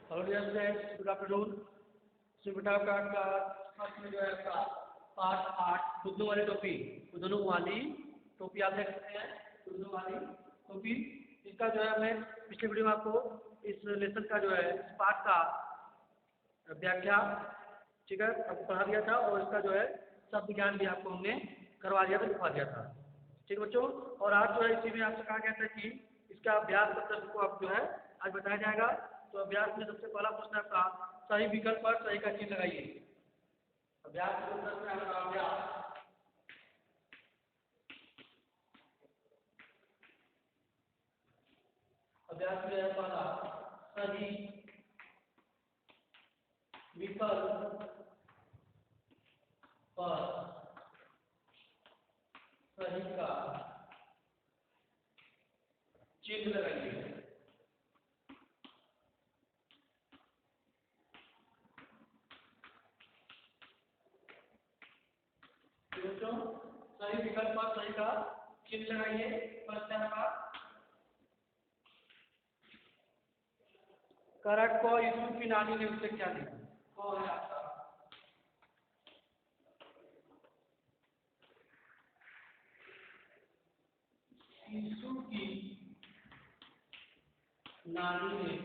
Hello dear students, good afternoon. बेटा आपका first में जो है आपका पार्ट 8 खुदनों वाली टोपी, खुदनों वाली टोपी आप देख सकते हैं। खुदनों वाली टोपी, इसका जो है हमें पिछले वीडियो में आपको इस लेसन का जो है इस पार्ट का व्याख्या, ठीक है, आपको पढ़ा दिया था और इसका जो है शब्द ज्ञान भी आपको हमने करवा दिया था, लिखवा दिया था। ठीक है बच्चों, और आज जो है इसी में आपसे कहा गया था कि इसका अभ्यास पत्र को आप जो है आज बताया जाएगा। तो अभ्यास में सबसे पहला प्रश्न आपका सही विकल्प पर सही का चिन्ह लगाइए। अभ्यास के उत्तर में आपका अभ्यास में है पहला सही विकल्प पर सही का चिन्ह लगाइए। दोस्तों, सही विकल्प पर सही का चिन्ह लगाइए। प्रश्न का करक को यीशु की नानी ने उससे क्या लिया? कौन है आपका? यीशु की नानी ने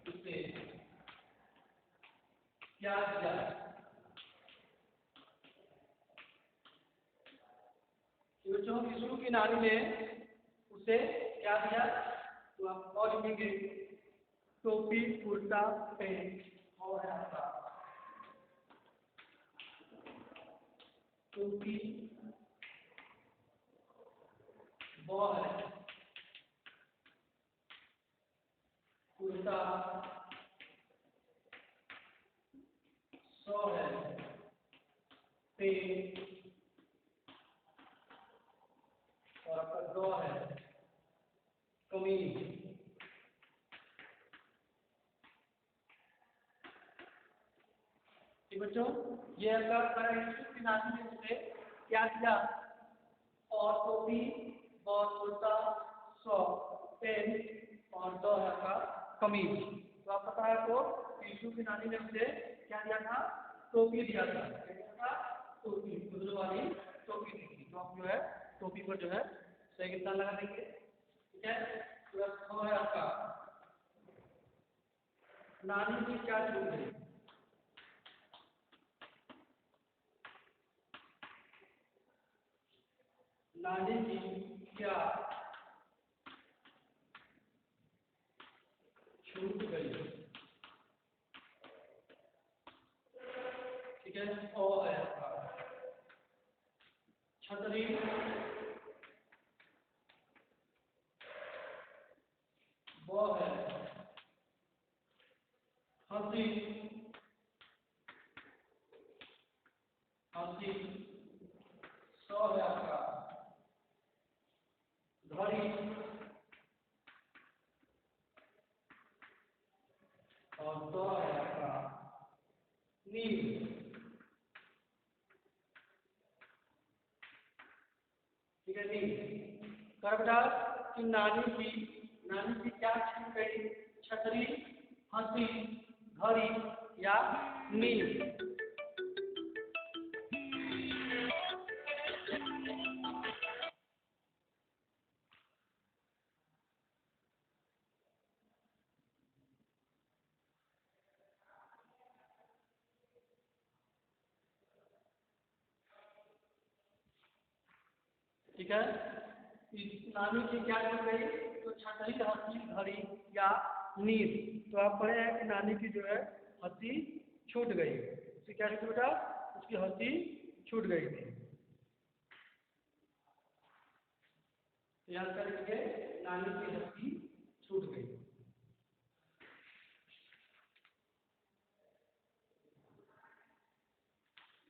उससे क्या किया? बच्चों, यीशु की नानी ने उसे क्या दिया? तो आप और लिखेंगे टोपी, कुर्ता, पैंट। और है आपका टोपी, बॉल, कुर्ता, सौ है, पेन और आपका दो है कमीज। ठीक बच्चों, ये आपका यीशु की नानी ने उसे क्या दिया? और टोपी, बॉल, कुर्ता, सौ, पेन और दो है आपका कमीज। तो आप पता है आपको यीशु की नानी ने उसे क्या दिया था? टोपी दिया था। क्या दिया था? टोपी, खुदरो वाली टोपी दी थी। तो आप जो है टोपी पर जो है सही कितना लगा देंगे। ठीक है, तो है आपका नानी की क्या छूट है? नानी की क्या छूट गई? ठीक है, और है आपका छतरी, वो है हंसी, हंसी, सौ है आपका घड़ी और दो है आपका नींद। ठीक है, नींद। कर बेटा कि नानी की क्या छूट गई? छतरी, हंसी, घड़ी या नींद? ठीक है, नानी की क्या छूट गई? तो छतरी, हंसी, घड़ी या नींद। तो आप पढ़े हैं कि नानी की जो है हंसी छूट गई। उसकी क्या छूट बेटा? उसकी हंसी छूट गई थी। याद करेंगे, नानी की हंसी छूट गई।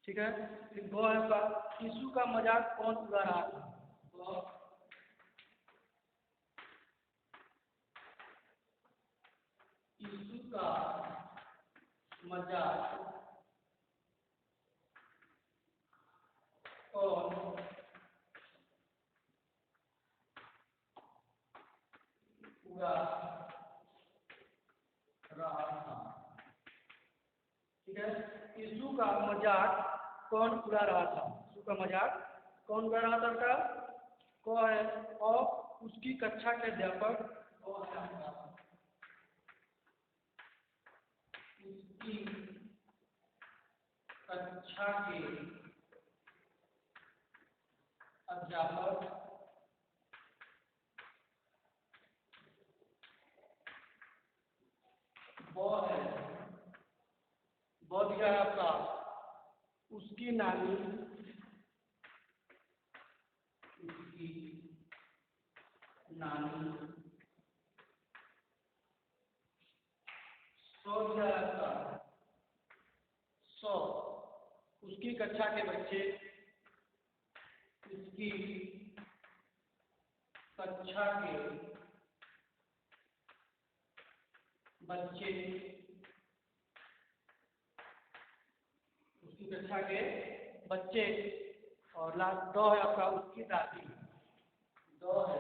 ठीक है, फिर दो है आपका यीशु का मजाक कौन उड़ा रहा था? तो यीशु का मजाक कौन उड़ा रहा था। ठीक है, यीशु का मजाक कौन उड़ा रहा था? यीशु का मजाक कौन उड़ा रहा था बेटा? कौन है? और उसकी कक्षा के अध्यापक कौन है आपका? उसकी कक्षा के अध्यापक वो है, बहुत दिया है आपका। उसकी नानी, उसकी नानी, सौ दिया है आपका। सौ, उसकी कक्षा के बच्चे, उसकी कक्षा के बच्चे, उसकी कक्षा के बच्चे। और लास्ट दो है आपका, उसकी दादी। दो है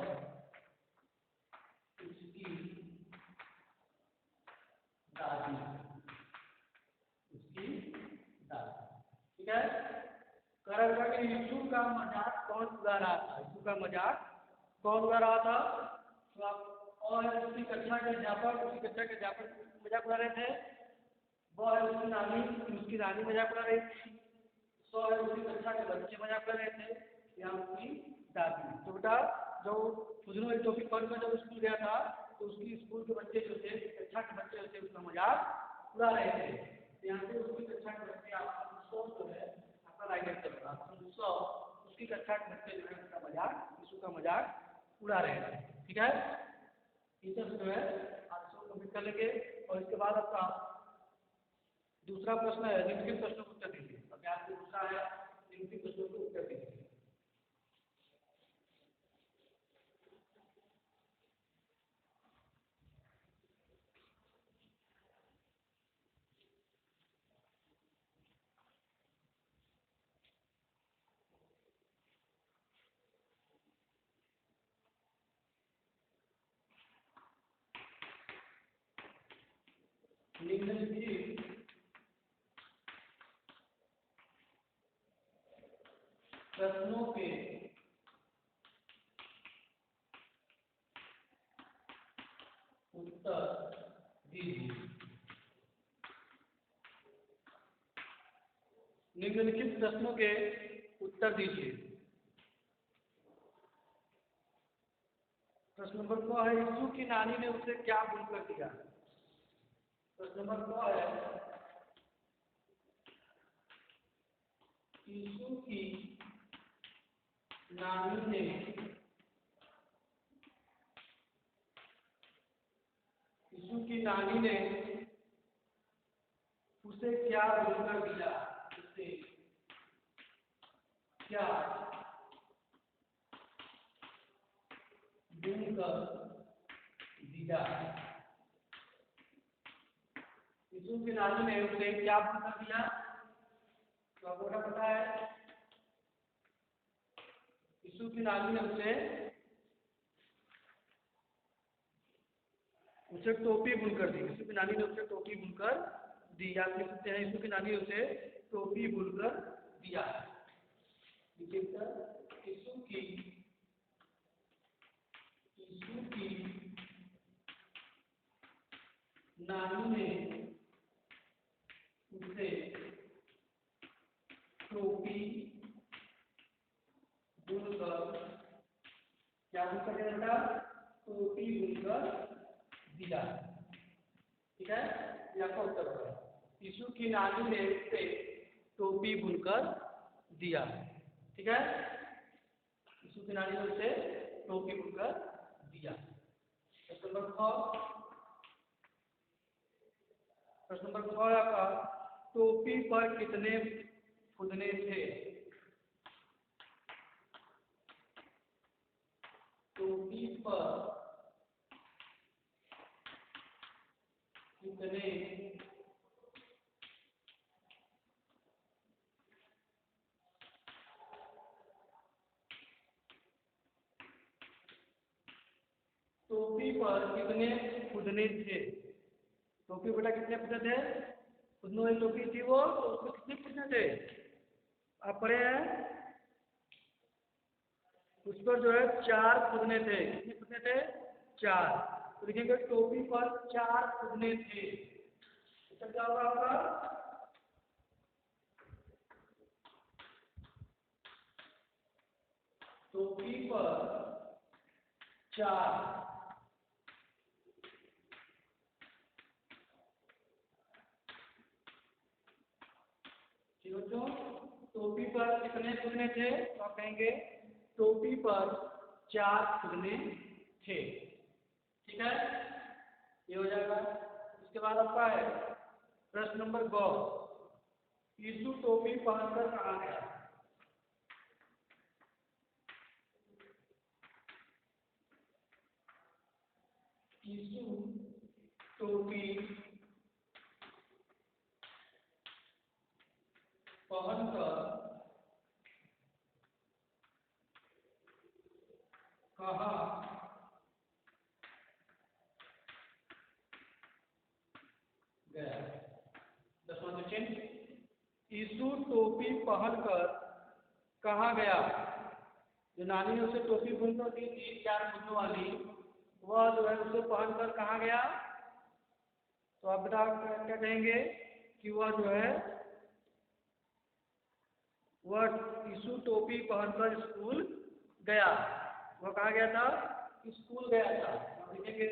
उसकी दादी, उसकी दादी। ठीक है, करेगा कि यीशु का मजाक कौन उड़ा रहा था? यीशु का मजाक कौन उड़ा रहा था? तो आप और है उसकी कक्षा के अध्यापक, उसकी कक्षा के अध्यापक मजाक उड़ा रहे थे। वो है उसकी नानी मजाक उड़ा रही थी। सौ है उसकी कक्षा के बच्चे मजाक उड़ा रहे थे, या उसकी दादी। तो बेटा जो फुजनू एक टॉपिक पढ़कर जब स्कूल गया था, तो उसकी स्कूल के बच्चे जो थे, कक्षा के बच्चे जो थे, उसका मजाक उड़ा रहे थे। यहाँ पे उसकी कक्षा के बच्चे आपका सौ जो है आपका राइट चलेगा। सौ उसकी कक्षा के बच्चे जो है उसका मजाक, यीशु का मजाक उड़ा रहे थे। ठीक है, ये सब जो है आप सब कंप्लीट कर लेंगे। और इसके बाद आपका दूसरा प्रश्न है, निम्नलिखित प्रश्नों को उत्तर दीजिए। अभ्यास में दूसरा है, निम्नलिखित प्रश्नों को उत्तर दीजिए। निम्नलिखित प्रश्नों के उत्तर दीजिए। निम्नलिखित प्रश्नों के उत्तर दीजिए। प्रश्न नंबर को है, यीशु की नानी ने उसे क्या बुनकर दिया? प्रश्न नंबर को है, यीशु की नानी ने उसे क्या बुनकर दिया? उसे क्या बुनकर दिया? यीशु की नानी ने उसे क्या बुनकर दिया? तो आपको पता है, यीशु की नानी ने उसे टोपी बुनकर दी। यीशु की नानी ने उसे टोपी बुनकर दी। आप लिख सकते हैं, यीशु की नानी ने उसे टोपी बुनकर दिया। यीशु की नानी ने उसे टोपी बुनकर क्या बुनकर दिया? टोपी बुनकर दिया। ठीक है, ये आपका उत्तर होगा। यीशु की नानी ने उसे टोपी बुनकर दिया। ठीक है, यीशु की नानी ने उसे टोपी बुनकर दिया। प्रश्न नंबर 6 का, टोपी पर कितने फुदने थे? टोपी पर कितने पर कितने खुदने थे? टोपी बेटा कितने फुटने थे? खुदने वाली टोपी थी वो, तो उसमें कितने फुटने थे? आप पढ़े हैं? उस पर जो है 4 खुदने थे। कितने खुदने थे? 4। तो लिखेंगे टोपी पर 4 खुदने थे। तो क्या होगा आपका? टोपी पर 4 बच्चों, टोपी पर कितने खुदने थे? तो आप कहेंगे टोपी पर 4 खुदने थे। ठीक है, ये हो जाएगा। इसके बाद आपका है प्रश्न नंबर 2। यीशु टोपी पहनकर कहाँ गया? यीशु टोपी पहनकर कहाँ गया? दसवां क्वेश्चन, यीशु टोपी पहनकर कहाँ गया? जो नानी ने उसे टोपी बुनकर दी थी 4 खुदनों वाली, वह जो है उसे पहनकर कहाँ गया? तो आप बेटा क्या कहेंगे कि वह जो है वह यीशु टोपी पहनकर स्कूल गया। वह कहाँ गया था? स्कूल गया था। लिखेंगे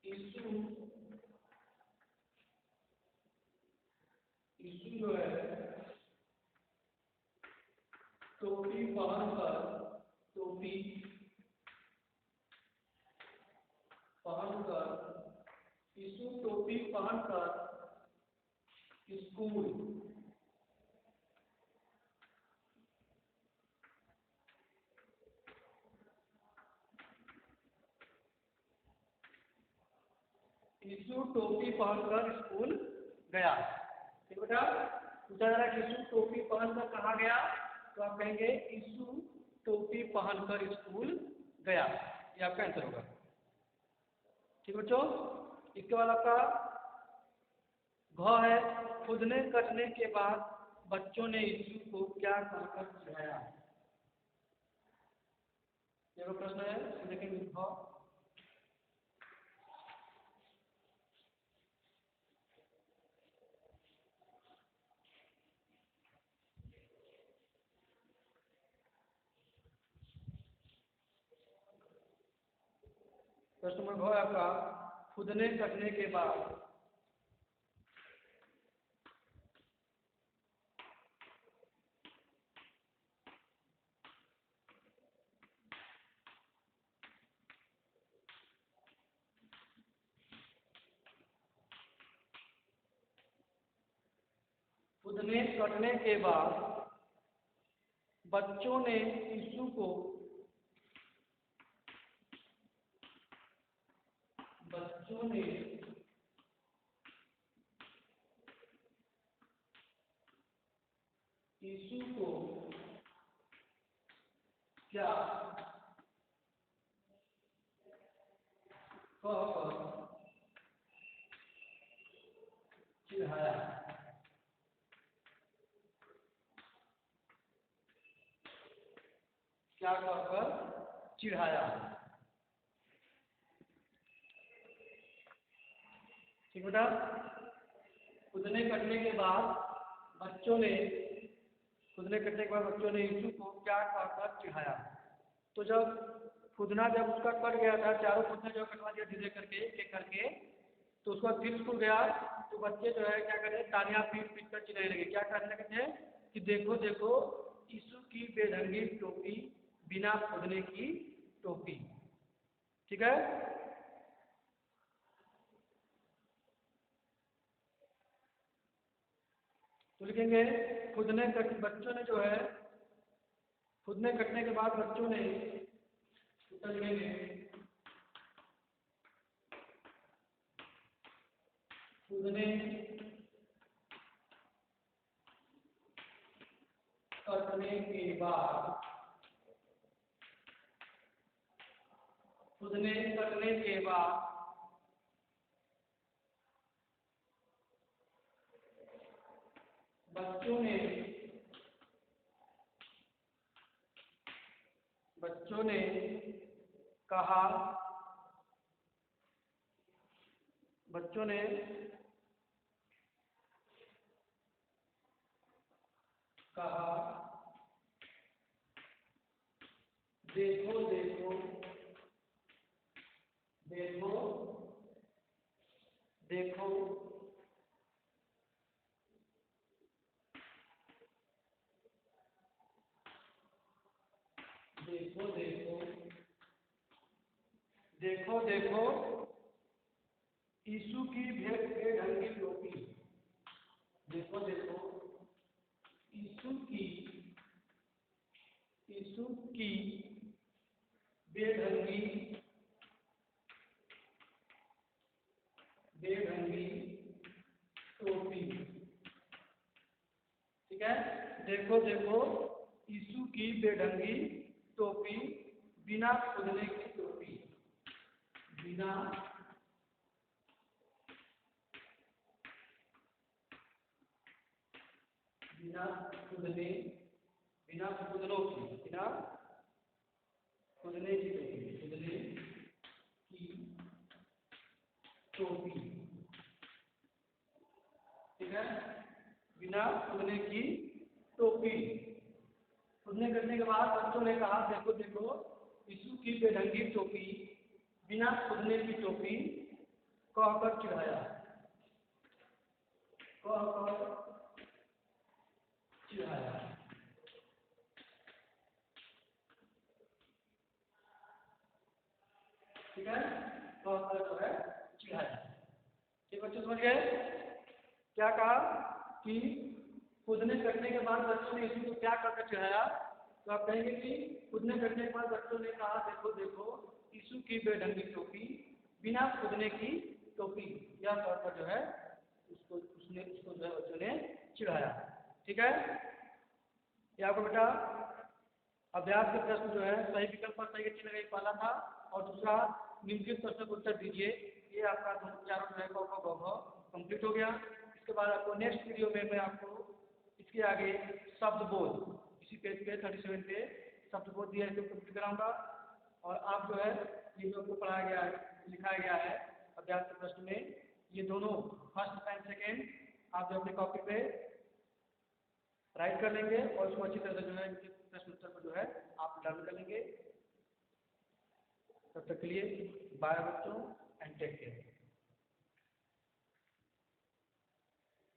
यीशु यीशु जो है टोपी पहनकर यीशु टोपी पहनकर स्कूल यीशु टोपी पहनकर स्कूल गया। ठीक बेटा, पूछा जा रहा है यीशु टोपी पहनकर कहाँ गया? तो आप कहेंगे यीशु टोपी पहनकर स्कूल गया। ये आपका आंसर होगा। ठीक बच्चों, इसके बाद आपका घ है, खुदने कटने के बाद बच्चों ने यीशु को क्या कहकर चिढ़ाया? ये प्रश्न है, देखेंगे घ। प्रश्न नंबर घ है आपका, खुदने कटने के बाद खुदने कटने के बाद बच्चों ने यीशु को क्या कहकर चिढ़ाया? क्या कहकर चिढ़ाया? ठीक बेटा, खुदने कटने के बाद बच्चों ने यीशु को क्या कहकर चिढ़ाया? तो जब खुदना जब उसका कट गया था, चारों खुदने जो कटवा दिया धीरे करके एक करके, तो उसका फिर स्कूल गया, तो बच्चे जो है क्या करे, तालियां पीट पीट कर चिल्लाने लगे। क्या कहने लगे थे कि देखो देखो यीशु की बेढंगी टोपी, बिना खुदने की टोपी। ठीक है, तो लिखेंगे बच्चों ने जो है खुदने कटने के बाद बच्चों ने लिखेंगे खुदने कटने के बाद खुदने करने के बाद बच्चों ने कहा देखो देखो देखो देखो देखो देखो देखो देखो यीशु की बेढंगी टोपी। देखो देखो यीशु की बेढंगी टोपी। ठीक है, देखो देखो यीशु की बेढंगी टोपी, बिना खुदने की टोपी। बिना खुदने की टोपी। ठीक है, बिना खुदने की टोपी। खुदने करने के बाद बच्चों ने कहा देखो देखो यीशु की बेढंगी टोपी, बिना खुदने की टोपी, कहकर चिढ़ाया। ठीक है, कहकर जो है चिढ़ाया। ठीक बच्चों, समझ गए? क्या कहा कि खुदने करने के बाद बच्चों ने यीशु को क्या करके चिढ़ाया? तो आप कहेंगे कि खुदने करने के बाद बच्चों ने कहा देखो देखो यीशु की बेढंगी टोपी, बिना खुदने की टोपी, यह कहकर जो है उसको जो है बच्चों ने चिढ़ाया। ठीक है, ये आपको बेटा अभ्यास के प्रश्न जो है सही विकल्प पर सही चिन्ह लगाइए, पहला था, और दूसरा निम्नलिखित प्रश्न का उत्तर दीजिए। ये आपका चारों जो है कंप्लीट हो गया। इसके बाद आपको नेक्स्ट वीडियो में मैं आपको इसके आगे शब्द बोध, इसी पेज पे 37 पे शब्द बोध दिया है, कंप्लीट कराऊंगा। और आप जो है ये जो आपको पढ़ाया गया है, लिखाया गया है अभ्यास के प्रश्न में, ये दोनों फर्स्ट एंड सेकेंड आप जो अपनी कॉपी पे राइट कर लेंगे और उसको अच्छी तरह से जो है इनके प्रश्न उत्तर को जो है आप लर्न कर लेंगे। तब तक के लिए बाय बच्चों एंड टेक केयर।